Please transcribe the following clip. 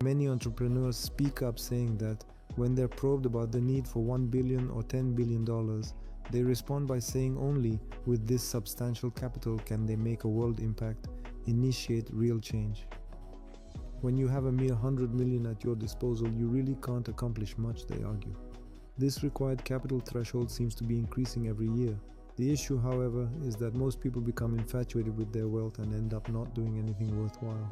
Many entrepreneurs speak up saying that when they're probed about the need for $1 billion or $10 billion, they respond by saying only with this substantial capital can they make a world impact, initiate real change. When you have a mere 100 million at your disposal, you really can't accomplish much, they argue. This required capital threshold seems to be increasing every year. The issue, however, is that most people become infatuated with their wealth and end up not doing anything worthwhile.